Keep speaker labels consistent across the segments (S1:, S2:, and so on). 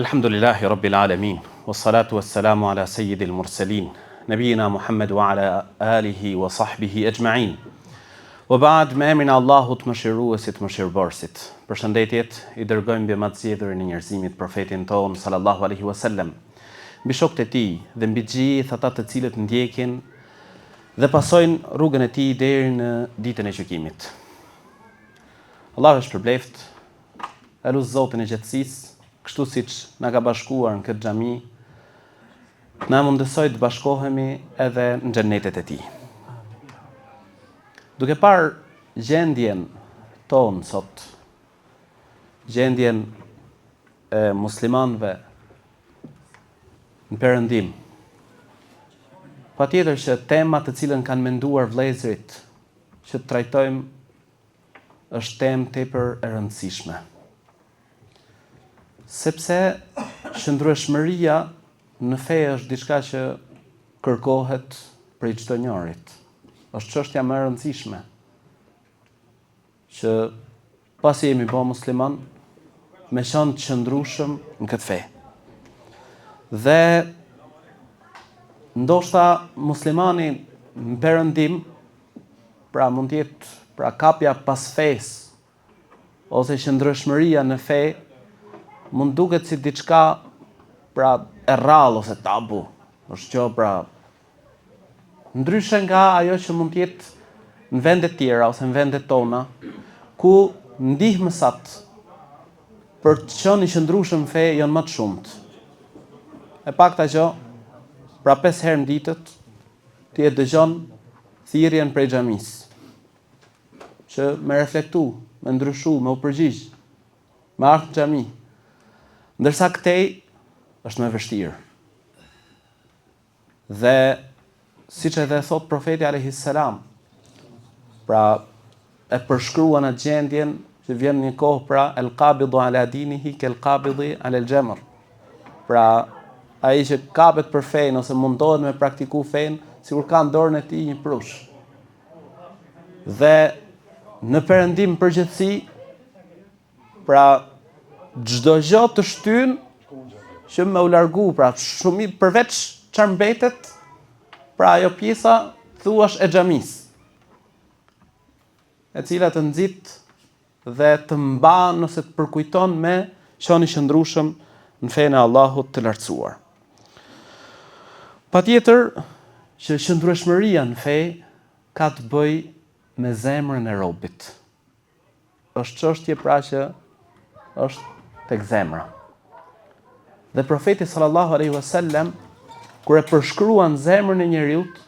S1: Alhamdulillahi Rabbil Alamin, wassalatu wassalamu ala sayyidil mursalin, nabiyina Muhammad wa ala alihi wa sahbihi ajma'in. Wa ba'd, me emrin e Allahut mëshiruesit, mëshirëbërësit. Përshëndetjet i dërgojmë mbi më të zgjedhurin e njerëzimit, profetin ton sallallahu alaihi wasallam, mbi shokët e tij dhe mbi gjithë ata të cilët ndjekin dhe pasojnë rrugën e tij deri në ditën e gjykimit. Allahu është shpërbleft, eluz Zotin e gjatësisë, kështu siç na ka bashkuar në këtë xhami, na mundësoj të bashkohemi edhe në xhenetet e tij. Duke parë gjendjen tonë sot, gjendjen e muslimanëve në perëndim, patjetër që tema të cilën kanë menduar vëllezërit që të trajtojmë është temë tepër e rëndësishme. Sepse shëndrueshmëria në fe është diçka që kërkohet prej çdo njërit. Është çështja më e rëndësishme që pasi jemi bë musliman, me qenë të qëndrueshëm në këtë fe. Dhe ndoshta muslimani në perëndim, pra mund të jetë kapja pas fesë ose qëndrueshmëria në fe, mund duket si diçka e rrallë ose tabu, është gjë ndryshe nga ajo që mund të jetë në vende tjera ose në vendet tona, ku ndihmësat për të qenë i qëndrueshëm në fe janë më të shumt. E pakta gjë, 5 herë në ditët, ti e dëgjon thirrjen prej xhamisë, që me reflektu, me ndryshu, me u përgjigj, me ardhur në xhami. Ndërsa këtej është më vështirë. Dhe siç edhe thot profeti alayhis salam, pra e përshkruan atë gjendjen që vjen një kohë el qabidu ala dinihi kel qabidi ala al jamr. Pra ai që kapet për fen ose mundohet me praktiku fen, sikur ka në dorën e tij një prush. Dhe në perëndim përgjithësi, pra çdo gjë të shtyn që me u largu, pra shumë përveç çfarë mbetet, pra ajo pjesa thuash e xhamisë, e cila të nxit dhe të mban ose të përkujton me qenë i qëndrueshëm në fenë e Allahut të lartësuar. Patjetër që qëndrueshmëria në fe ka të bëjë me zemrën e robit. Është çështje pra që është tek zemra. Dhe profeti sallallahu alaihi wasallam, kur e përshkruan zemrën e njeriut,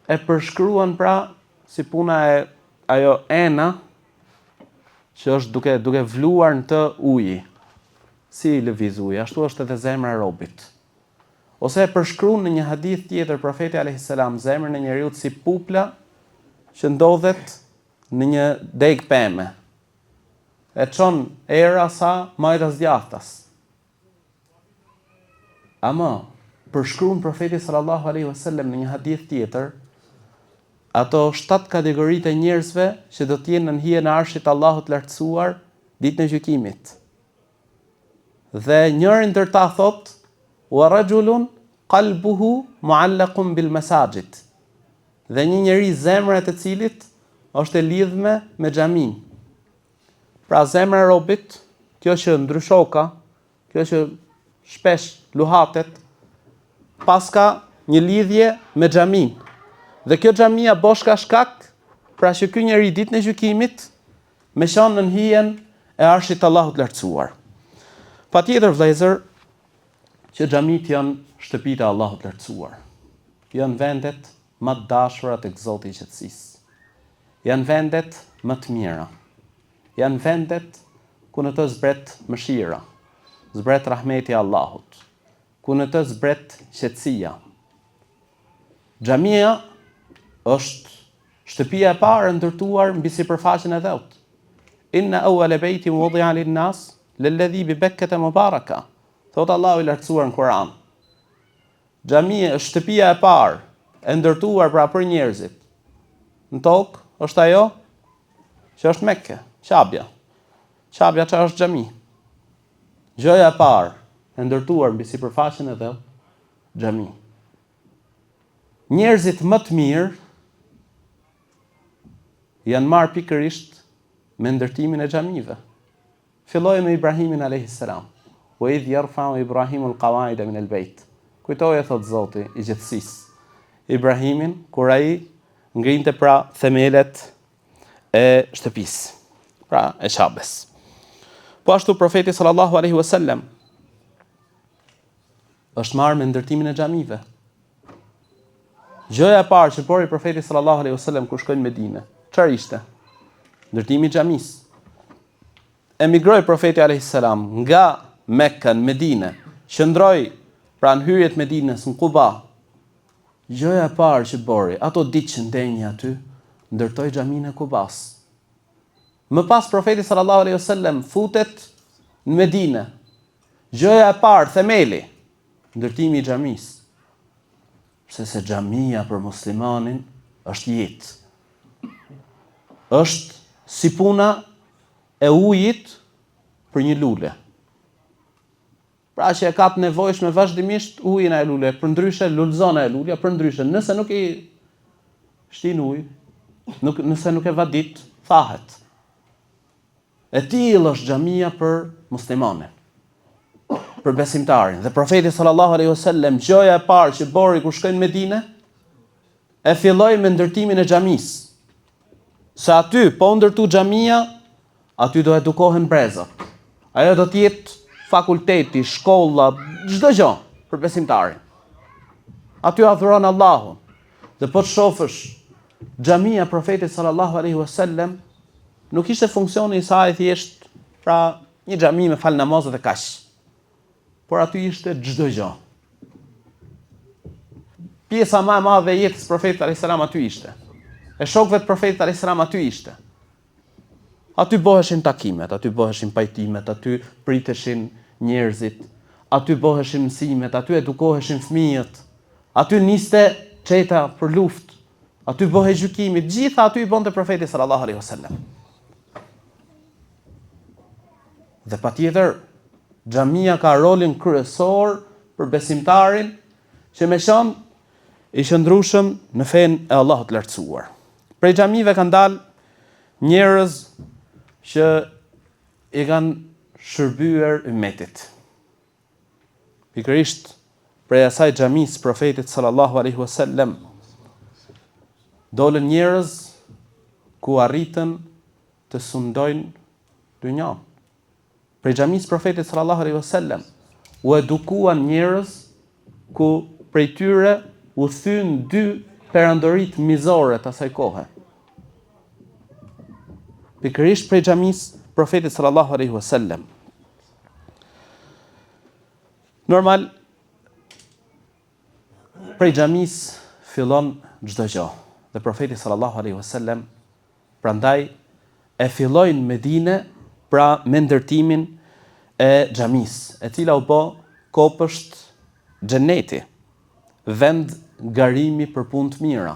S1: e përshkruan pra si puna e ajo ena që është duke vluar në të uji. Si lëviz uji, ashtu është edhe zemra e robit. Ose e përshkruan në një hadith tjetër profeti alayhis salam zemrën e njeriut si pupla që ndodhet në një deg peme. E çon era sa majtas djathtas. Ama përshkruan profeti sallallahu alaihi wasallam në një hadith tjetër ato 7 kategoritë e njerëzve që do të jenë në hijen e arshit Allahut lartësuar ditën e gjykimit. Dhe njëri ndër ta thot: "Wa rajulun qalbuhu mu'allaqun bil masajid." Dhe një njeri zemra e të cilit është e lidhme me xhamin. Pra zemra e robit, kjo që ndryshoka, kjo që shpesh luhatet, paska një lidhje me xhamin. Dhe kjo xhamia boshka shkak, pra që ky njeri ditën e gjykimit me qenë në hijen e arshit Allahut lartësuar. Patjetër vëllezër, që xhamit janë shtëpitë e Allahut lartësuar. Janë vendet më të dashura tek Zoti i qetësisë. Janë vendet më të mira. Janë vendet ku në të zbret mëshira, zbret rahmeti i Allahut, ku në të zbret qetësia. Xhamia është shtëpia e parë ndërtuar mbi sipërfaqen e dheut. Inna awwala baytin wudi'a lin-nas lalladhi bi Bakkata mubaraka. Thot Allahu i lartësuar në Kur'an. Xhamia është shtëpia e parë e ndërtuar pra për njerëzit. Në tokë është ajo që është Mekke, Qabja. Qabja që është xhami. Gjëja e parë e ndërtuar mbi sipërfaqen e xhami. Njerëzit më të mirë janë marrë pikërisht me ndërtimin e xhamive. Filloi me Ibrahimin a.s. Wa idh yarfa'u Ibrahimu al-qawa'ida min al-bayt. Kujtoje, thot Zoti i gjithësisë, Ibrahimin kur ai ngrinte pra themelet e shtëpisë, pra e Qabes. Po ashtu profeti sallallahu alaihi wasallam është marrë me ndërtimin e xhamive. Gjëja e parë që bëri profeti sallallahu alaihi wasallam kur shkoi në Medinë, çfarë ishte? Ndërtimi i xhamisë. Emigroi profeti alayhis salam nga Mekka në Medinë, qëndroi pranë hyrjet Medinës në Quba. Gjëja e parë që bëri, ato ditë që ndenjë aty, ndërtoi xhaminë e Qubas. Më pas profeti sallallahu alaihi wasallam futet në Medinë. Gjëja e parë, themeli, ndërtimi i xhamisë. Se xhamia për muslimanin është jetë. Është si puna e ujit për një lule. Pra që e ka të nevojshme vazhdimisht ujin e lule, për ndryshe lulëzona e lulja, për ndryshe nëse nuk i shtin ujë, nëse nuk e vadit, thahet. E tillë është xhamia për muslimanin, për besimtarin. Dhe profeti sallallahu alaihi wasallam gjëja e parë që bëri kur shkoi në Medinë, e filloi me ndërtimin e xhamisë. Se aty po ndërtu xhamia, aty do edukohen brezat. Ajo do të jetë fakulteti, shkolla, çdo gjë për besimtarin. Aty adhuron Allahun. Dhe po të shofësh, xhamia profetit sallallahu alaihi wasallam nuk ishte funksioni i saj thjesht pra një xhami me fal namazet e kaq. Por aty ishte çdo gjë. Pjesa më e madhe e jetës profetit alayhis salam aty ishte. E shokëve të profetit alayhis salam aty ishte. Aty bëheshin takimet, aty bëheshin pajtimet, aty priteshin njerëzit, aty bëheshin mësimet, aty edukoheshin fëmijët, aty niste çeta për luftë, aty bëhej gjykimi, gjitha aty i bonte profeti sallallahu alaihi wasallam. Dhe patjetër, xhamia ka rolin kryesor për besimtarin që me qenë i qëndrueshëm në fenë e Allahut të lartësuar. Prej xhamive kanë dalë njerëz që i kanë shërbyer ummetit. Pikërisht prej asaj xhamisë profetit sallallahu alaihi wasallam dolën njerëz ku arritën të sundojnë dynjan. Prej xhamisë profetit sallallahu alaihi wasallam u edukuan njerëz ku prej tyre u thyn 2 perandorit mizore të asaj kohe. Pikërisht prej xhamisë profetit sallallahu alaihi wasallam. Normal prej xhamisë fillon çdo gjë. Dhe profeti sallallahu alaihi wasallam prandaj e filloi në Medinë pra me ndërtimin e xhamisë, e cila u bë kopësht xheneti, vend garimi për punë të mira,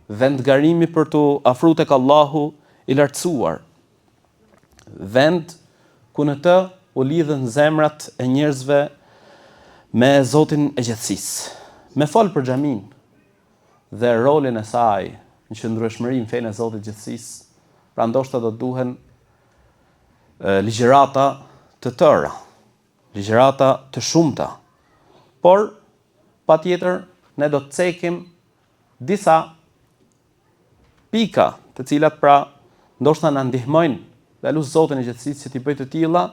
S1: vend garimi për të afruar tek Allahu i lartësuar, vend ku në të u lidhen zemrat e njerëzve me Zotin e gjithësisë. Me fol për xhamin dhe rolin e saj në qëndrueshmëri në fenë e Zotit të gjithësisë, pra ndoshta do duhen ligjërata të tëra, ligjërata të shumta. Por patjetër ne do të cekim disa pika të cilat pra ndoshta na ndihmojnë dhe lutë Zotin e gjithësisë që t'i bëjë të tilla,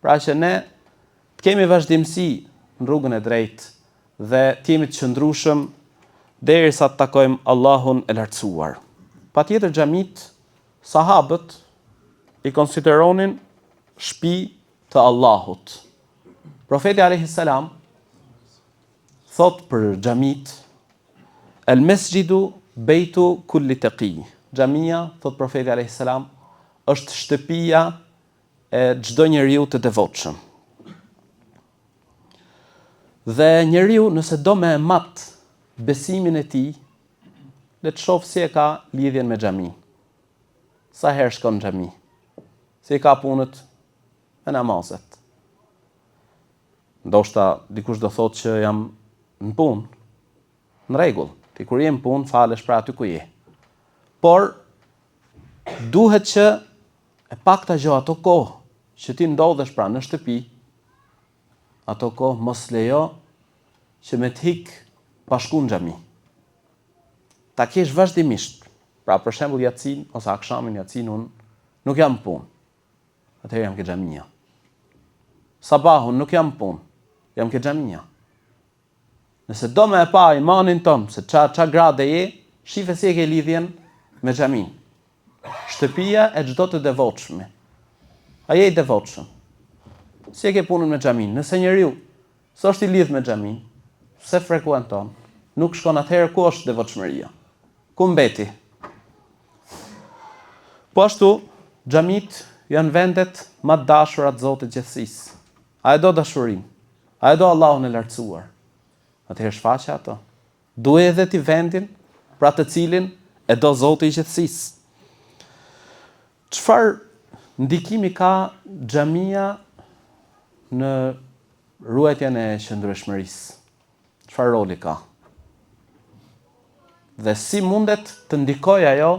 S1: pra që ne të kemi vazhdimsi në rrugën e drejtë dhe të jemi të qëndrueshëm derisa të takojmë Allahun e lartësuar. Patjetër xhamit, sahabët i konsideronin shtëpi të Allahut. Profeti alayhis salam thot për xhamit, el mesjidu bejtu kulli taqi. Xhamia, thot profeti alayhis salam, është shtëpia e çdo njeriu të devotshëm. Dhe njeriu nëse do me mat besimin e tij, le të shoh si e ka lidhjen me xhamin. Sa herë shkon në xhami? Si e ka punët me namazet? Ndoshta dikush do thotë që jam në punë, në rregull, ti kur je në punë falesh pra aty ku je. Por duhet që e pakta gjë ato kohë që ti ndodhesh pra në shtëpi, ato kohë mos lejo që me t'hik pa shku në xhami. Ta kesh vazhdimisht. Pra për shembull Yatsin ose akshamin Yatsin unë nuk jam punë. Atëherë jam ke xhamia. Sabahun nuk jam punë, jam ke xhamia. Nëse do me e pa imanin ton se ça grade je, shife si e ke lidhjen me xhamin. Shtëpia e çdo të devotshme. A je i devotshëm? Si e ke punën me xhamin? Nëse njeriu s'është i lidh me xhamin, se frekuenton, nuk shkon atëherë ku është devotshmëria? Ku mbeti? Po ashtu, xhamit janë vendet më të dashura të Zotit gjithësisë. A e do dashurinë? A e do Allahun e lartësuar? Atëherë shfaqe ato. Duhet edhe ti vendin pra të cilin e do Zoti i gjithësisë. Çfarë ndikimi ka xhamia në ruajtjen e qëndrueshmërisë? Çfarë roli ka? Dhe si mundet të ndikojë ajo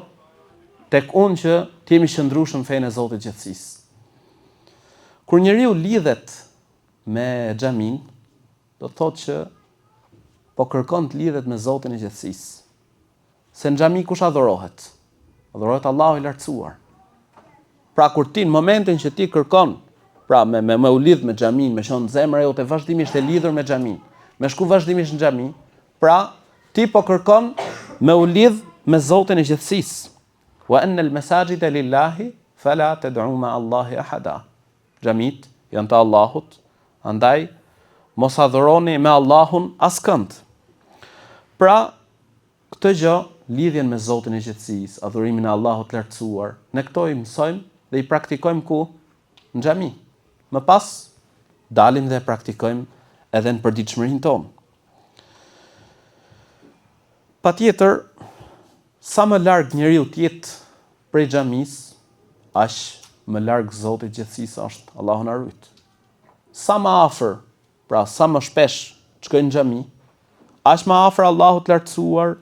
S1: tek unë që t'jemi qëndrueshëm fenë e Zotit gjithësisë? Kur njeriu lidhet me xhamin, do të thotë që po kërkon të lidhet me Zotin e gjithësisë. Se në xhami kush adhurohet? Adhurohet Allahu i lartësuar. Pra kur ti në momentin që ti kërkon, pra me u lidh me xhamin, me qenë zemra jote vazhdimisht e lidhur me xhamin, me shku vazhdimisht në xhami, pra ti po kërkon me u lidh me Zotin e gjithësisë. Wa anna al-masajida lillahi fala tad'u ma Allahi ahada. Xhamit janë të Allahut, andaj mos adhuroni me Allahun askënd. Pra këtë gjë, lidhjen me Zotin e gjithësisë, adhurimin e Allahut të lartësuar, ne këto i mësojmë dhe i praktikojmë ku? Në xhami. Më pas dalim dhe praktikojmë edhe në përditshmërinë tonë. Patjetër, sa më larg njeriu të jetë prej xhamisë, aq më larg Zoti i gjithësisë është. Allahu na rujt. Sa më afër, pra sa më shpesh shkojnë në xhami, aq më afër Allahut të lartësuar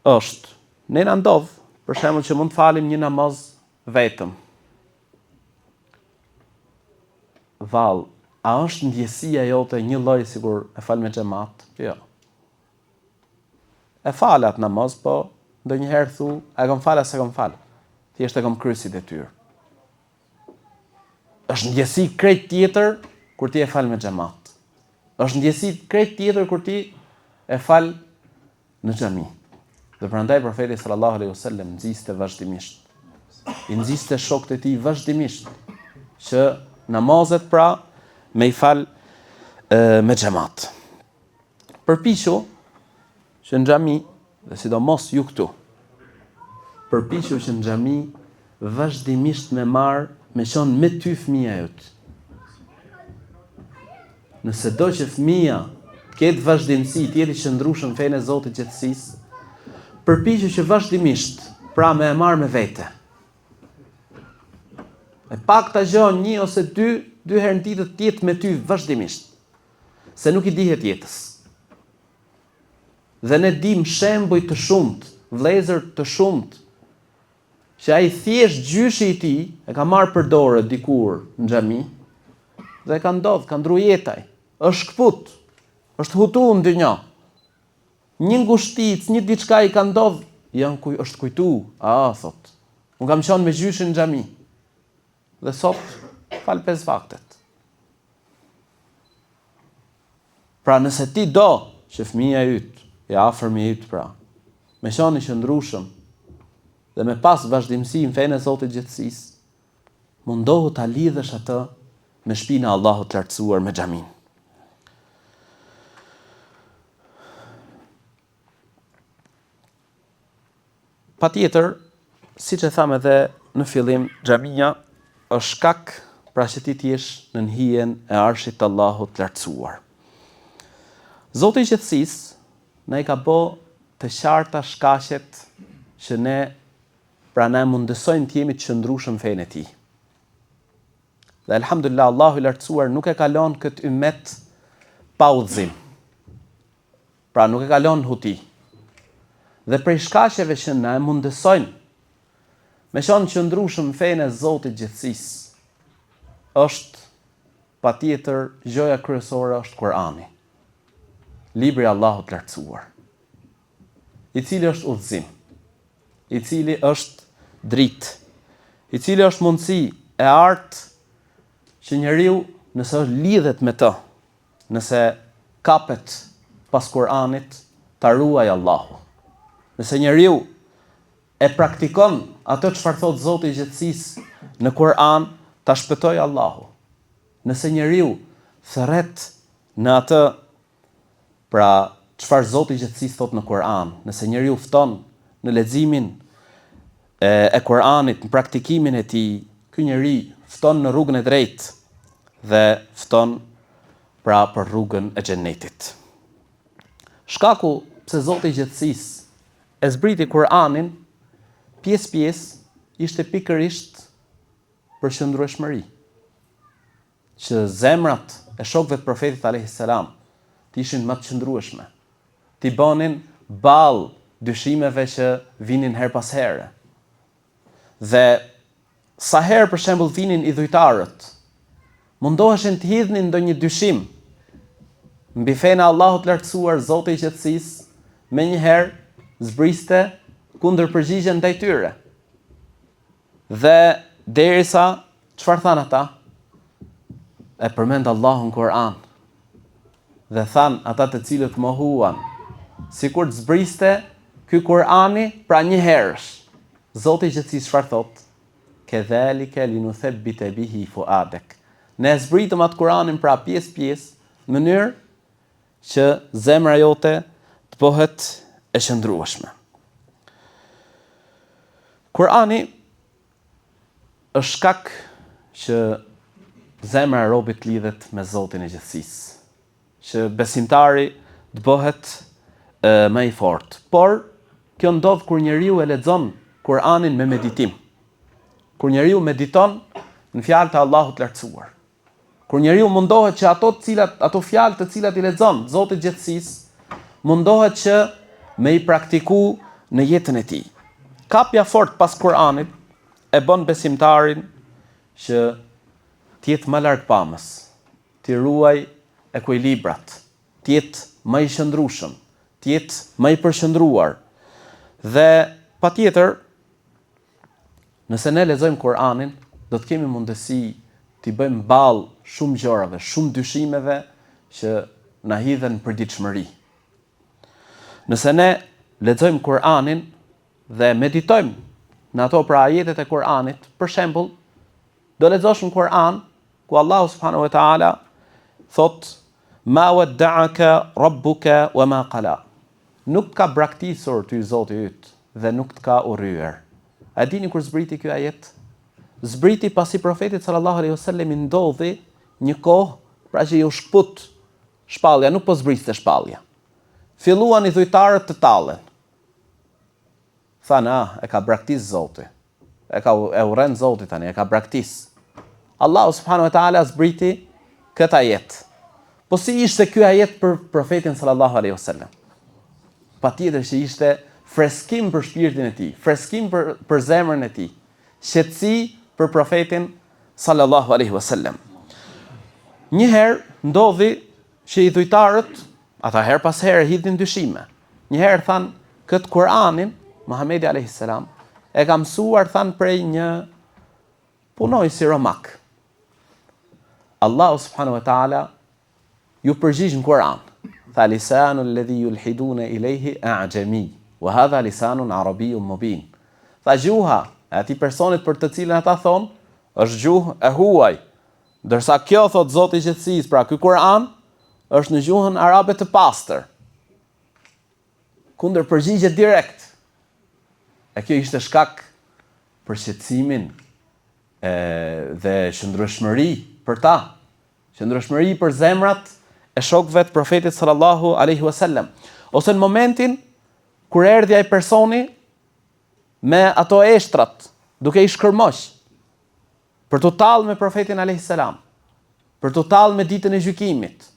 S1: është. Ne na ndodh, për shembull, që mund të falim një namaz vetëm. Vallë, a është ndjesia jote një lloj sikur e fal me xhamat? Jo. E fal atë namaz, po ndonjëherë thu, a kam fal as e kam fal. Thjesht e kam kryer si detyrë. Është ndjesi krejt tjetër kur ti e fal me xhamat. Është ndjesi krejt tjetër kur ti e fal në xhami. Dhe prandaj profeti sallallahu alaihi wasallam nxiste vazhdimisht. I nxiste shokët e tij vazhdimisht që namazet pra me i fal me xhamat. Përpiqu që në xhami, dhe sidomos ju këtu, përpiqu që në xhami vazhdimisht me marr me qenë me ty fëmia jot. Nëse do që fëmia të ketë vazhdimsi, të jetë i qëndrueshëm fenë e Zotit gjithësisë, përpiqu që vazhdimisht pra me e marr me vete. E pakta gjë një ose dy herë në ditë të jetë me ty vazhdimisht. Se nuk i dihet jetës. Dhe ne dim shembuj të shumt, vëllezër të shumt, që ai thjesht gjyshi i tij e ka marrë për dorë dikur në xhami dhe ka ndodhur, ka ndru jetaj, është kput, është hutu në dynjë. Një ngushtic, një diçka i ka ndodhur, është kujtu, thot. Unë kam qenë me gjyshin në xhami. Dhe sot fal 5 vaktet. Pra nëse ti do që fëmia yt, e afërmi yt pra, me qenë i qëndrueshëm dhe me pas vazhdimsi në fenë e Zotit gjithësisë, mundohu ta lidhësh atë me shpinën e Allahut të lartësuar me xhamin. Patjetër, siç e tham edhe në fillim, xhamia është shkak pra që ti t'jesh në hijen e arshit të Allahut të lartësuar. Zoti i gjithësisë na i ka bë të qarta shkaqet që ne pra na mundësojnë të jemi të qëndrueshëm fenë e tij. Dhe elhamdulillah, Allahu i lartësuar nuk e kalon këtë ummet pa udhëzim. Pra nuk e kalon huti. Dhe prej shkaqeve që na e mundësojnë me qenë qëndrueshëm fenë e Zotit gjithësisë, është patjetër gjoja kryesore është Kurani. Libri i Allahut lartësuar, i cili është udhëzim, i cili është dritë, i cili është mundësi e artë që njeriu nëse lidhet me të, nëse kapet pas Kur'anit, ta ruaj Allahu. Nëse njeriu e praktikon atë çfarë thot Zoti i gjithësisë në Kur'an, ta shpëtoj Allahu. Nëse njeriu thërret në atë, pra çfarë Zoti i gjithësisë thot në Kur'an, nëse njeriu fton në leximin e Kur'anit, në praktikimin e tij, ky njeri fton në rrugën e drejtë dhe fton pra për rrugën e xhenetit. Shkaku pse Zoti i gjithësisë e zbriti Kur'anin pjesë ishte pikërisht për qëndrueshmëri. Që zemrat e shokëve të profetit alayhis salam të ishin më të qëndrueshme, t'i bënin ballë dyshimeve që vinin her pas here. Dhe sa herë për shembull vinin idhujtarët, mundoheshin të hidhnin ndonjë dyshim mbi fenë e Allahut lartësuar, Zoti i gjithësisë, menjëherë zbriste kundër përgjigjen ndaj tyre. Dhe derisa çfarë than ata? E përmend Allahun Kur'an. Dhe than ata të cilët mohuan, sikur të zbriste ky Kur'ani pra një herësh. Zoti i gjithësisë çfarë thot? Kedhalika linuthabbita bihi fuadak. Ne zbritëm atë Kur'anin pra pjesë, në mënyrë që zemra jote të bëhet e qëndrueshme. Kur'ani është shkak që zemra e robit lidhet me Zotin e gjithësisë, që besimtari të bëhet më i fortë. Por kjo ndodh kur njeriu e lexon Kur'anin me meditim. Kur njeriu mediton në fjalët e Allahut lartësuar. Kur njeriu mundohet që ato fjalë të cilat i lexon Zoti i gjithësisë, mundohet që me i praktiku në jetën e tij. Kapja fort pas Kur'anit e bën besimtarin që të jetë më larg pamës, të ruaj ekuilibrat, të jetë më i qëndrueshëm, të jetë më i përqendruar. Dhe patjetër, nëse ne lexojmë Kur'anin, do të kemi mundësi t'i bëjmë ballë shumë gjërave, shumë dyshimeve që na hidhen për ditëshmëri. Nëse ne lexojmë Kur'anin dhe meditojmë në ato pra ajetet e Kur'anit, për shembull, do lexosh në Kur'an ku Allahu subhanahu wa taala thot: "Ma wadda'aka rabbuka wa ma qala." Nuk ka braktisur ty Zoti yt dhe nuk të ka urryer. A dini kur zbriti ky ajet? Zbriti pasi profetit sallallahu alaihi wasallam i ndodhi një kohë pra që ju shkput shpallja, nuk po zbriste shpallja. Filluan idhujtarët të tallen. Thanë, e ka braktis Zoti. E urren Zoti tani, e ka braktis. Allahu subhanahu wa taala zbriti këtë ajet. Po si ishte ky ajet për profetin sallallahu alaihi wasallam? Patjetër që ishte freskim për shpirtin e tij, freskim për zemrën e tij, qetësi për profetin sallallahu alaihi wasallam. Një herë ndodhi që idhujtarët, ata her pas here hidhin dyshime. Një herë than këtë Kur'anin, Muhamedi alayhis salam e ka mësuar than prej një punojësi romak. Allahu subhanahu wa taala ju përgjigj në Kur'an. Tha lisanu alladhi yulhiduna ilayhi a'jami wa hadha lisanun arabiyyun mubin. Tha gjuha e atij personit për të cilën ata thon është gjuhë e huaj, ndërsa kjo thot Zoti i gjithësisë, pra ky Kur'an është në gjuhën arabe të pastër. Kundër përgjigje direkt. E kjo ishte shkak për shqetësimin dhe qëndrueshmëri për ta, qëndrueshmëri për zemrat e shokëve të profetit sallallahu alaihi wasallam. Ose në momentin kur erdhi ai personi me ato eshtrat, duke i shkërmosh. për të tallë me profetin alayhis salam, për të tallë me ditën e gjykimit,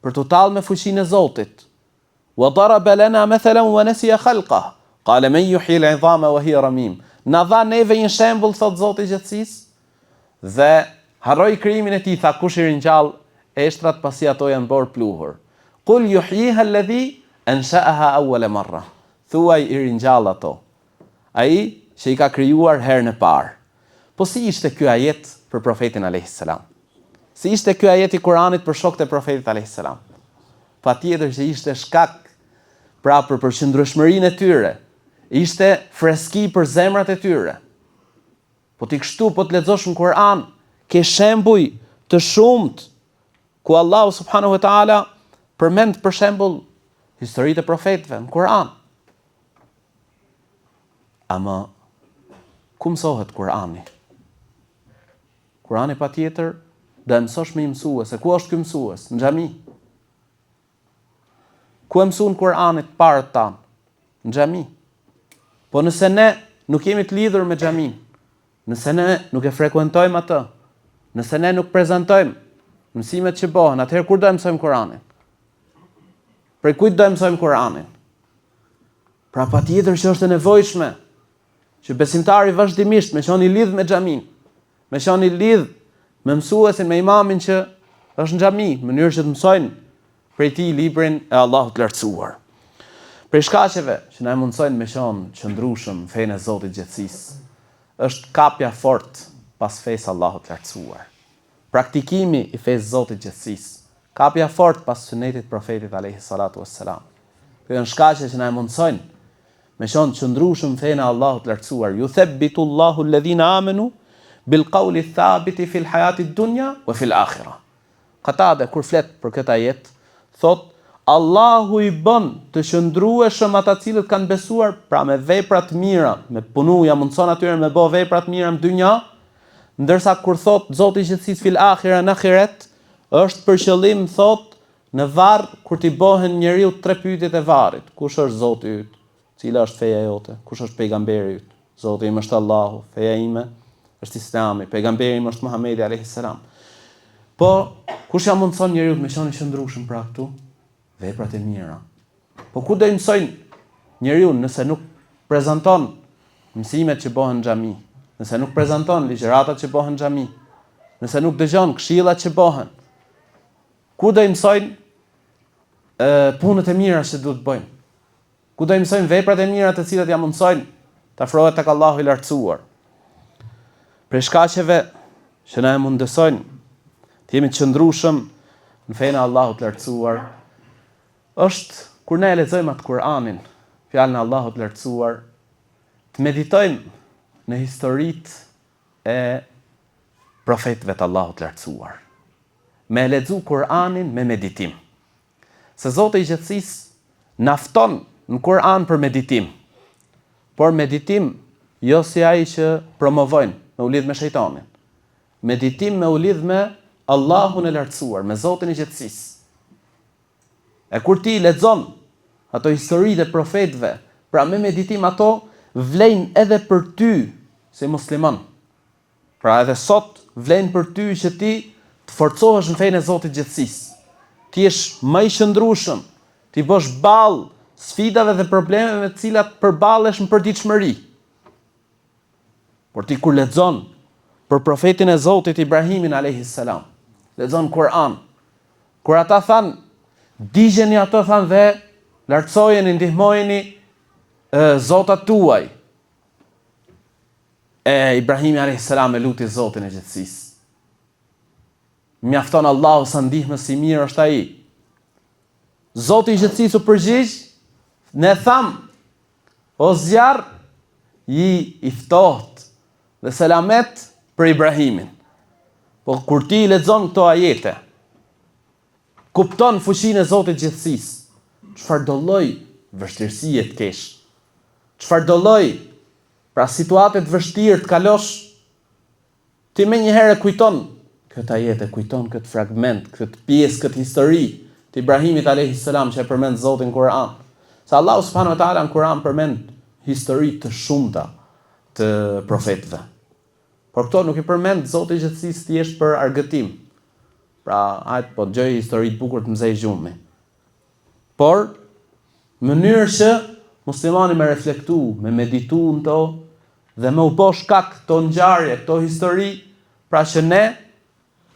S1: për të tallë me fuqinë e Zotit. Wa daraba lana mathalan wa nasiya khalqah. Qala man yuhyi al-'idhama wa hiya ramim. Na dha neve një shembull, thot Zoti i gjatësisë, dhe harroi krijimin e tij, tha kush i ringjall eshtrat pasi ato janë bërë pluhur. Qul yuhyiha alladhi ansha'aha awwala marra. Thuaj i ringjall ato, ai që i ka krijuar herën e parë. Po si ishte ky ajet për profetin alayhis salam? Si ishte ky ajet i Kuranit për shokët e profetit alayhis salam? Patjetër që ishte shkak pra për përqendrueshmërinë e tyre, ishte freski për zemrat e tyre. Po ti kështu po të lexosh në Kur'an, ke shembuj të shumt ku Allahu subhanahu wa taala përmend për shembull historitë e profetëve në Kur'an. Ama ku mësohet Kur'ani? Kur'ani patjetër do e mësosh me një mësues. E ku është ky mësues? Në xhami. Ku e mësuan Kur'anit parët tanë? Në xhami. Po nëse ne nuk jemi të lidhur me xhamin, nëse ne nuk e frekuentojmë atë, nëse ne nuk prezantojmë mësimet që bëhen, atëherë kur do e mësojmë Kur'anin? Prej kujt do e mësojmë Kur'anin? Pra patjetër që është e nevojshme që besimtari vazhdimisht me qenë i lidh me xhamin, me qenë i lidh me mësuesin, me imamin që është në xhami, në mënyrë që të mësojnë prej tij librin e Allahut të lartësuar. Prej shkaqeve që na mundsojnë me qenë qëndrueshëm fenë e Zotit gjatësisë, është kapja fort pas fesë Allahut të lartësuar. Praktikimi i fesë Zotit gjatësisë, kapja fort pas sunetit profetit alayhi salatu wassalam. Kjo janë shkaqe që na mundsojnë me qenë qëndrueshëm fenë e Allahut të lartësuar. Yuthabbitu Allahu alladhina amanu bil qawli thabiti fil hayati dunya wa fil akhirah. Qatada kur flet për këtë ajet, thot Allahu i bën të qëndrueshëm ata cilët kanë besuar, pra me vepra të mira, me punu, ja mundson atyre me bë vepra të mira në dynja, ndërsa kur thot Zoti i gjatësisë fil akhira në ahiret, është për qëllim thot në varr kur t'i bëhen njeriu 3 pyetjet e varrit. Kush është Zoti yt? Cila është feja jote? Kush është pejgamberi yt? Zoti im është Allahu, feja ime është Islami, pejgamberi im është Muhamedi alayhis salam. Po kush ja mundson njeriu të qenë i qëndrueshëm pra këtu? Veprat e mira. Po ku do i mësojnë njeriu nëse nuk prezanton mësimet që bëhen në xhami, nëse nuk prezanton ligjëratat që bëhen në xhami, nëse nuk dëgjon këshillat që bëhen? Ku do i mësojnë punët e mira që duhet bëjnë? Ku do i mësojnë veprat e mira të cilat ja mundsojnë të afrohet tek Allahu i lartësuar? Për shkaqeve që na mundsojnë të jemi të qëndrueshëm në fenë e Allahut të lartësuar, është kur ne lexojmë atë Kur'anin, fjalën e Allahut të lartësuar, të meditojmë në historitë e profetëve të Allahut të lartësuar. Me lexu Kur'anin me meditim. Se Zoti i gjatësisë na fton në Kur'an për meditim. Por meditim jo si ai që promovojnë me u lidh me shejtanin. Meditim me u lidh me Allahun e lartësuar, me Zotin i gjatësisë. E kur ti lexon ato historitë e profetëve, pra me meditim ato vlen edhe për ty si musliman. Pra edhe sot vlen për ty që ti të forcohesh në fenë e Zotit gjatësisë. Ti jesh më i qëndrueshëm, ti bësh ballë sfidave dhe problemeve me të cilat përballesh në përditshmëri. Por ti kur lexon për profetin e Zotit Ibrahimin alayhis salam, lexon Kur'an, kur ata thanë digjeni ato, thanë, dhe lartësojeni, ndihmojeni zotat tuaj. Ibrahimi alayhis salam e luti Zotin e gjatësisë. Mjafton Allahu sa ndihmës i mirë është ai. Zoti i gjatësisë u përgjigj, ne tham, o zjarr, i ftoht dhe selamet për Ibrahimin. Po kur ti lexon këto ajete, kupton fuqinë e Zotit gjithësisë, çfarë do lloj vështirësie të kesh, çfarë do lloj pra situate të vështirë të kalosh, ti më një herë kujton këtë ajet, kujton këtë fragment, këtë pjesë, këtë histori të Ibrahimit alayhis salam që e përmend Zoti në Kur'an. Se Allahu subhanahu wa taala në Kur'an përmend histori të shumta të profetëve. Por këto nuk i përmend Zoti i gjithësisë thjesht për argëtim. Pra, hajt po dëgjoj histori të bukur të mëzej gjumi. Por mënyrë që muslimani me reflektu, me meditu në to dhe me u bo shkak këto ngjarje, këto histori, pra që ne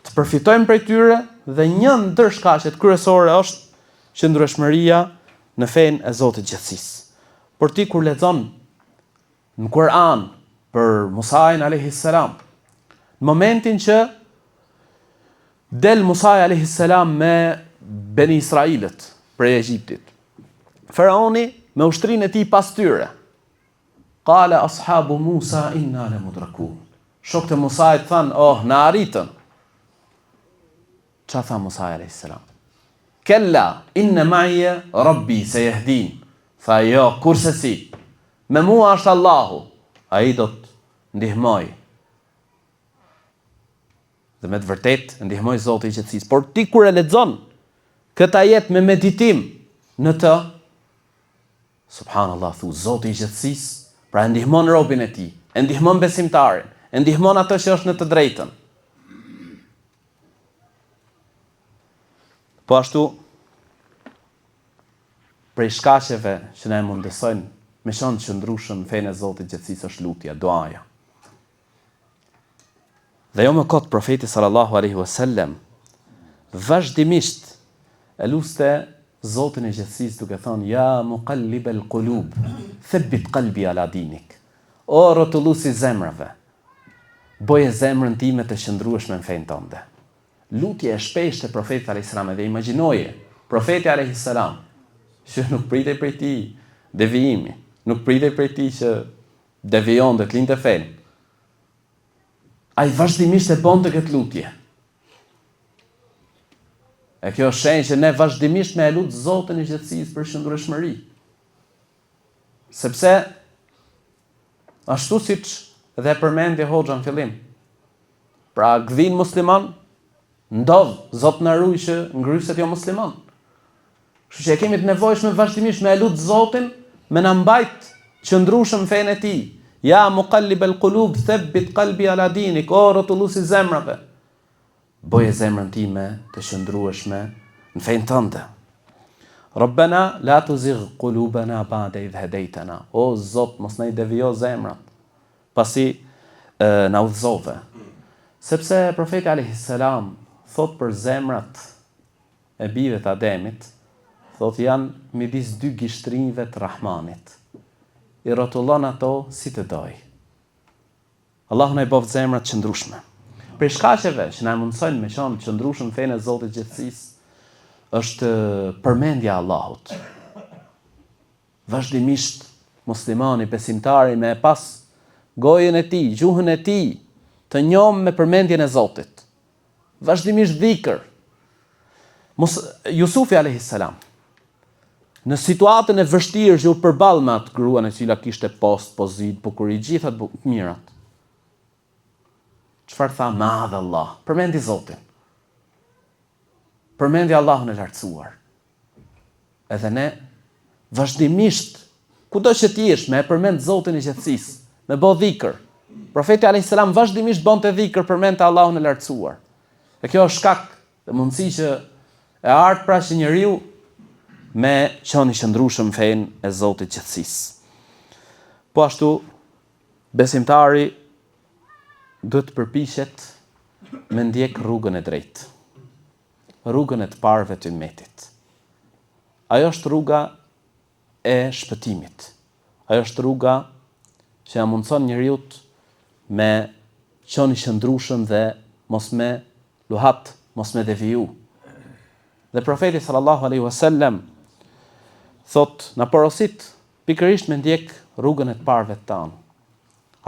S1: të përfitojmë prej tyre dhe një ndër shkaqet kryesore është qëndrueshmëria në fenë e Zotit gjithësisë. Por ti kur lexon në Kur'an për Musa'in alayhis salam, në momentin që del Musa'i alayhis salam me Beni Israilët prej Egjiptit, Faraoni me ushtrinë e tij pas tyre, qala ashabu Musa inna lamudrakun. Shokët e Musa'it thanë, oh, na arritën. Qa tha Musa'i alayhis salam? Kella, inna ma'ya rabbi seyahdin. Tha jo, kurse si, me mua është Allahu, ai do të ndihmoj. Dhe me të vërtet ndihmoj Zoti i gjithësisë. Por ti kur e lexon këtë ajet me meditim në të, subhanallahu, thu Zoti i gjithësisë, pra e ndihmon robin e tij, e ndihmon besimtarin, e ndihmon atë që është në të drejtën. Po ashtu, prej shkaqeve që na e mundësojnë me qenë të qëndrueshëm fenë e Zotit gjithësisë është lutja, duaja. Dhe jo më kot profeti sallallahu alaihi wasallam vazhdimisht e luste Zotin e gjithësisë duke thënë ja muqallibal qulub, thabbit qalbi ala dinik. O rrotulluesi zemrave, boje zemrën time të qëndrueshme në fenë tënde. Lutje e shpeshtë e profetit alayhis salam, dhe imagjinoje profeti alayhis salam që nuk pritej prej tij devijimi, nuk pritej prej tij që devijon dhe të lindë fenë. Ai vazhdimisht e bonte këtë lutje. E kjo është shenjë që ne vazhdimisht me e lutë Zotin e gjithësisë për qëndrueshmëri. Sepse ashtu siç dhe përmendje hoxha në fillim. Pra gdhin musliman, ndodh Zot na ruaj që ngryset jo musliman. Kështu që e kemi të nevojshme vazhdimisht me e lutë Zotin me na mbajt qëndrueshëm fenë e tij. Ja muqallibal qulub thabbit qalbi ala dinik, o rrotulluesi zemrave, boje zemrën time të qëndrueshme në fenë tënde. Rabbana la tuzigh qulubana ba'da idh hadaytana. O Zot, mos na i devijo zemrat pasi na udhëzove. Sepse profeti alayhis salam thot për zemrat e bijve të Ademit, thot janë midis dy gishtrinjve të Rahmanit. I rrotullon ato si të doj. Allahu na i bëft zemrat qëndrueshme. Për shkaqeve që na mundsojnë me qenë të qëndrueshëm fenë e Zotit gjithësisë është përmendja e Allahut. Vazhdimisht muslimani, besimtari me pas gojën e tij, gjuhën e tij të njohur me përmendjen e Zotit. Vazhdimisht dhikr. Jusufi alayhis salam, në situatën e vështirë që u përball me atë gruan e cila kishte post, pozit, bukuri, gjitha të mirat. Çfarë tha? Madh Allah. Përmendi Zotin. Përmendi Allahun e lartësuar. Edhe ne vazhdimisht kudo që ti jesh me përmend Zotin e gjithësisë, me bë dhikr. Profeti alayhis salam vazhdimisht bonte dhikr, përmendte Allahun e lartësuar. Dhe kjo është shkak të mundësi që e art pra që njeriu me qenë i qëndrueshëm fenë e Zotit gjithësisë. Po ashtu besimtari duhet të përpiqet me ndjek rrugën e drejtë. Rrugën e të parëve të ummetit. Ajo është rruga e shpëtimit. Ajo është rruga që ja mundson njeriu me qenë i qëndrueshëm dhe mos me luhat, mos me deviju. Dhe profeti sallallahu alaihi wasallam thot, na porosit pikërisht me ndjek rrugën e të parëve të tanë.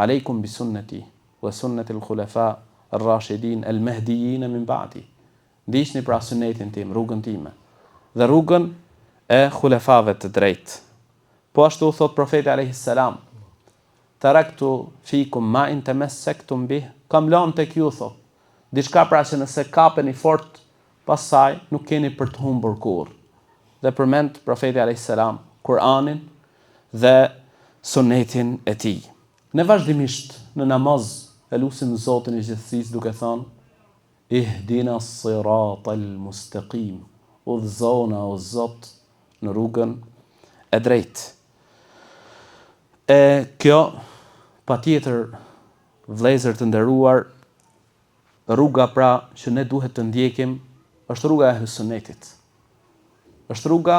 S1: Aleikum bi sunnati wa sunnati al-khulafa ar-rashidin al-mahdiyyin min ba'di. Ndiqni pra sunetin tim, rrugën time, dhe rrugën e khulefave të drejtë. Po ashtu thot profeti alayhis salam, taraktu fikum ma in tamassaktum bih, kam lënë tek ju thot, diçka pra që nëse kapeni fort pas saj nuk keni për të humbur kurrë. Dhe përmend profeti alayhis salam Kur'anin dhe sunetin e tij. Ne vazhdimisht në namaz elusim Zotin i gjithësisë duke thënë: Ihdina siratal mustaqim. Udhëzona o Zot në rrugën e drejtë. Kjo patjetër, vëllezër të nderuar, rruga pra që ne duhet të ndjekim është rruga e Sunetit. Është rruga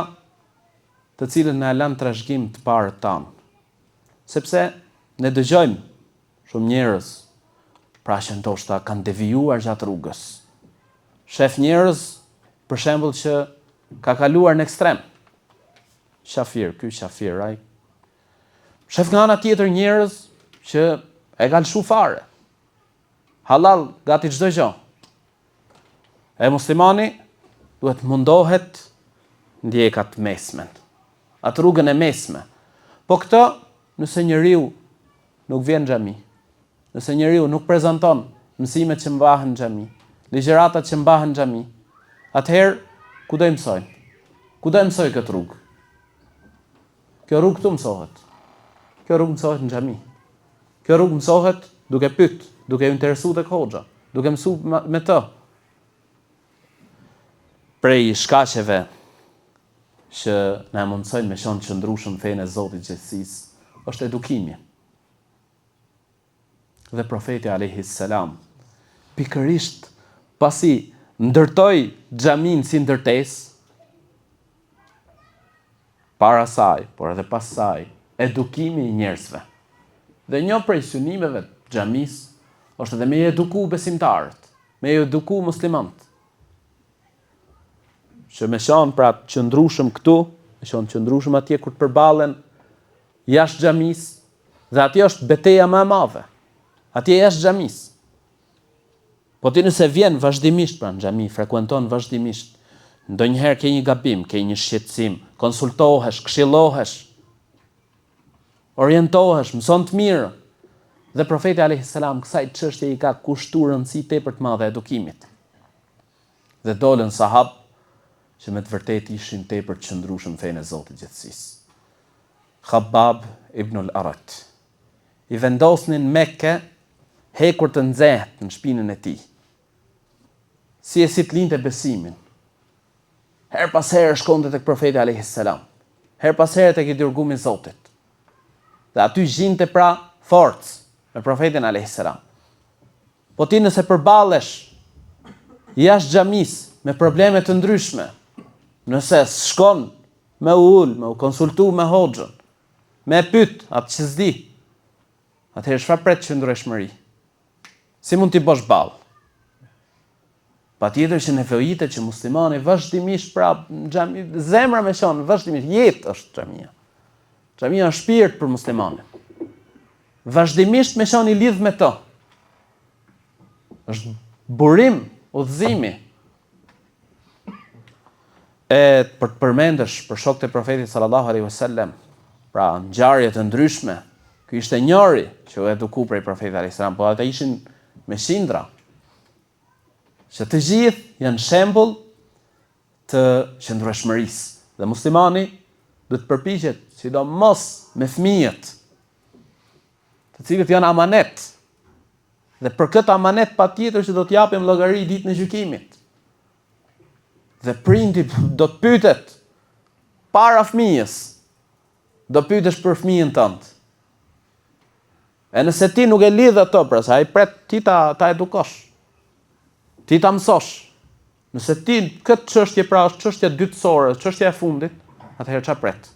S1: të cilën na lan trashëgim të parët tanë. Sepse ne dëgjojmë shumë njerëz pra që ndoshta kanë devijuar gjatë rrugës. Shef njerëz, për shembull, që ka kaluar në ekstrem. Qafir, ai. Shef nga ana tjetër njerëz që e kanë lëshu fare. Halal gati çdo gjë. E muslimani duhet mundohet ndjekat mesmen. Atë rrugën e mesme. Po këtë, nëse njeriu nuk vjen në xhami, nëse njeriu nuk prezanton mësimet që mbahen në xhami, ligjëratat që mbahen në xhami, atëherë ku do i mësojnë? Ku do i mësoj këtë rrugë? Kjo rrugë këtu mësohet. Kjo rrugë mësohet në xhami. Kjo rrugë mësohet duke pyet, duke u interesuar tek hoxha, duke mësuar me të. Prej shkaqeve që na mundsojnë me qenë të qëndrueshëm fenë e Zotit gjithësisë është edukimi. Dhe profeti alayhis salam pikërisht pasi ndërtoi xhamin si ndërtesë, para saj, por edhe pas saj, edukimi i njerëzve. Dhe një prej synimeve të xhamisë është edhe me eduku besimtarët, me eduku muslimanët. Që me qenë pra të qëndrueshëm këtu, me qenë të qëndrueshëm atje kur të përballen jashtë xhamisë, dhe atje është betejë më e madhe. Atje jashtë xhamisë. Po ti nëse vjen vazhdimisht pra në xhami, frekuenton vazhdimisht, ndonjëherë ke një gabim, ke një shqetësim, konsultohesh, këshillohesh, orientohesh, mëson të mirë. Dhe profeti alayhis salam kësaj çështje i ka kushtuar rëndësi tepër të madhe edukimit. Dhe dolën sahabë që me të vërtetë ishin tepër të qëndrueshëm fenë e Zotit gjithësisë. Khabbab ibn al-Arat i vendosnin Mekke hekur të nxehtë në shpinën e tij. Si të lindte besimin. Her pas herë shkonte tek profeti alayhis salam. Her pas herë tek i dërguari i Zotit. Dhe aty gjinte pra forcë me profetin alayhis salam. Po ti nëse përballesh jashtë xhamisë me probleme të ndryshme, nëse shkon me ul, me u konsultu me hoxhën, me pyet atë që s'di, atëherë çfarë pret qëndrueshmëri? Si mund t'i bosh ballë? Patjetër që nevojitet që muslimani vazhdimisht pra në xhami, zemra me qenë vazhdimisht, jetë është xhamia. Xhamia është shpirt për muslimanin. Vazhdimisht me qenë i lidh me to. Është burim, udhëzimi. Për të përmendësh për shokët e profetit sallallahu alaihi wasallam, pra ngjarje të ndryshme, ky ishte njëri që u eduku prej profetit alaihi salam, po ata ishin me qindra, që të gjithë janë shembull të qëndrueshmërisë. Dhe muslimani duhet të përpiqet, sidomos me fëmijët, të cilët janë amanet. Dhe për këtë amanet patjetër që do t'japim llogari ditën e gjykimit. Dhe prindi do të pyetet para fëmijës, do pyetesh për fëmijën tënd. E nëse ti nuk e lidh ato, pra sa ai pret ti ta edukosh. Ti ta mësosh. Nëse ti këtë çështje pra është çështja dytësore, çështja e fundit, atëherë çfarë pret?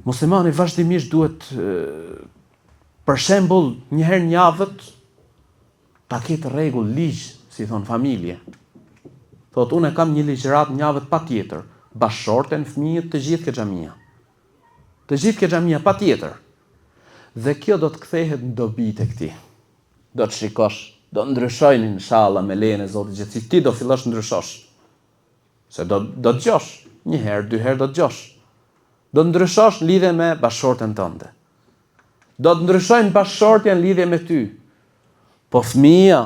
S1: Muslimani vazhdimisht duhet për shembull një herë në javë ta ketë rregull, ligj, si thon familje. Thot unë kam një ligjërat në javë patjetër, bashorten fëmijët të gjithë ke xhamia. Të gjithë ke xhamia patjetër. Dhe kjo do të kthehet në dobi tek ti. Do të shikosh, do ndryshojnë inshallah me lejen e Zotit gjithësisë, ti do fillosh ndryshosh. Se do dëgjosh, një herë, dy herë do dëgjosh. Do ndryshosh në lidhje me bashorten tënde. Do të ndryshojnë bashortja në lidhje me ty. Po fëmia,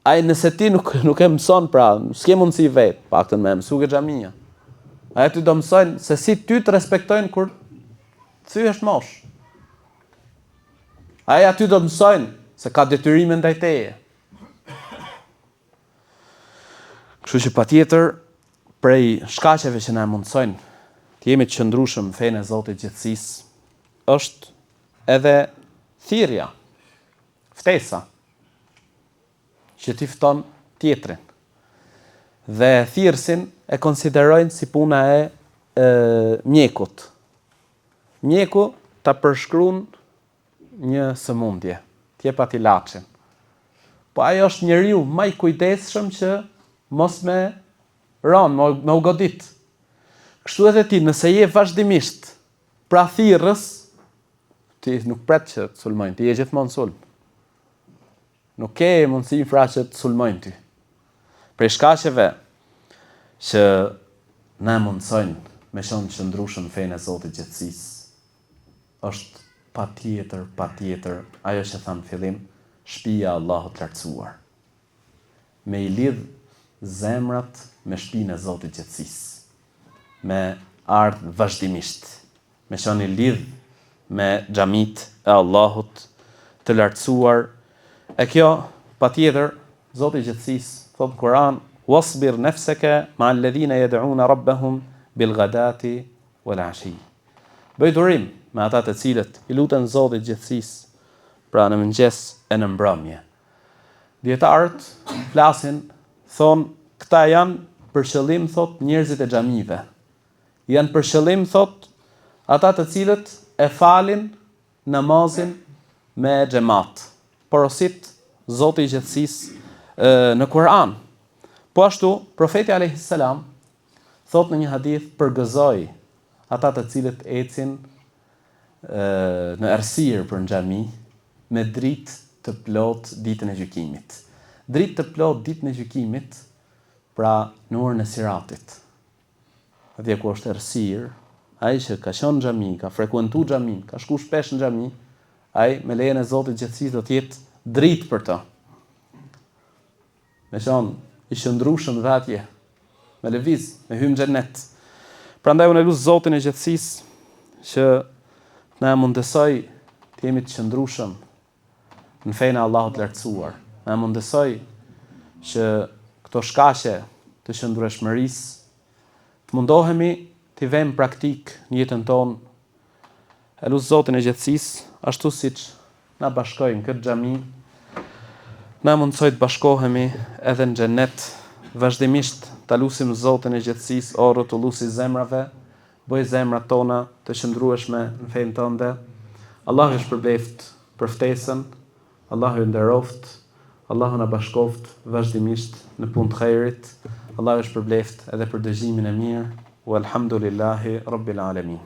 S1: ai nëse ti nuk e mëson pra, s'ke mundësi vetë, paktën me mësu ke xhamia. Ai ty do mësojnë se si ty të respektojnë kur thyhesh mosh. Ai aty do të mësojnë se ka detyrime ndaj teje. Kështu që patjetër prej shkaqeve që na mundsojnë të jemi të qëndrueshëm në fenë e Zotit gjithësisë është edhe thirrja, ftesa që ti fton tjetrin. Dhe thirrsin e konsiderojnë si puna e mjekut. Mjeku ta përshkruan një sëmundje, t'jep atij ilaçin. Po ai është njeriu më i kujdesshëm që mos me me u godit. Kështu edhe ti, nëse je vazhdimisht pra thirrës, ti nuk pret që të sulmojnë, ti je gjithmonë sulm. Nuk ke mundësi pra që të sulmojnë ty. Prej shkaqeve që na mundsojnë me qenë të qëndrueshëm në fenë e Zotit gjithësisë, është patjetër ajo që thamë fillim, shtëpia e Allahut të lartësuar. Me i lidh zemrat me shtëpinë e Zotit gjithësisë, me ardh vazhdimisht, me qenë i lidh me xhamit e Allahut të lartësuar. E kjo patjetër Zoti i gjithësisë thot në Kur'an: "Wasbir nafsaka ma'a alladhina yad'una rabbahum bil ghadati wal 'ashi." Bëj durim me ata të cilët i luten Zotit gjithësisë, pra në mëngjes e në mbrëmje. Dietarët flasin, thonë, këta janë për qëllim, thot, njerëzit e xhamive. Janë për qëllim, thot, ata të cilët e falin namazin me xhamat. Porosit Zoti i gjithësisë në Kur'an. Po ashtu, profeti alayhis salam thot në një hadith, përgëzoi ata të cilët ecin në errësirë për në xhami me dritë të plot ditën e gjykimit. Dritë të plot ditën e gjykimit, pra në orën e Siratit. Atje ku është errësirë, ai që ka qenë në xhami, ka frekuentuar xhamin, ka shku shpesh në xhami, ai me lejen e Zotit gjithësisë do të jetë dritë për të. Me qenë i qëndrueshëm dhe atje, me lëviz, me hym xhenet. Prandaj unë lut Zotin e gjithësisë që na mundësoj të jemi të qëndrueshëm në fenë e Allahut të lartësuar. Na mundësoj që këto shkaqe të qëndrueshmërisë të mundohemi të vëmë praktik në jetën tonë. E lut Zotin e gjithësisë, ashtu siç na bashkojnë këtë xhami, na mundsoj të bashkohemi edhe në xhenet, vazhdimisht ta lusim Zotin e gjithësisë, o rrotulluesi i zemrave, bëj zemrat tona të qëndrueshme në fenë tënde. Allahu është përbleft për ftesën, Allahu nderoft, Allahu na bashkoft vazhdimisht në punë të xhairit. Allahu është përbleft edhe për dëgjimin e mirë. Walhamdulillahi rabbil alamin.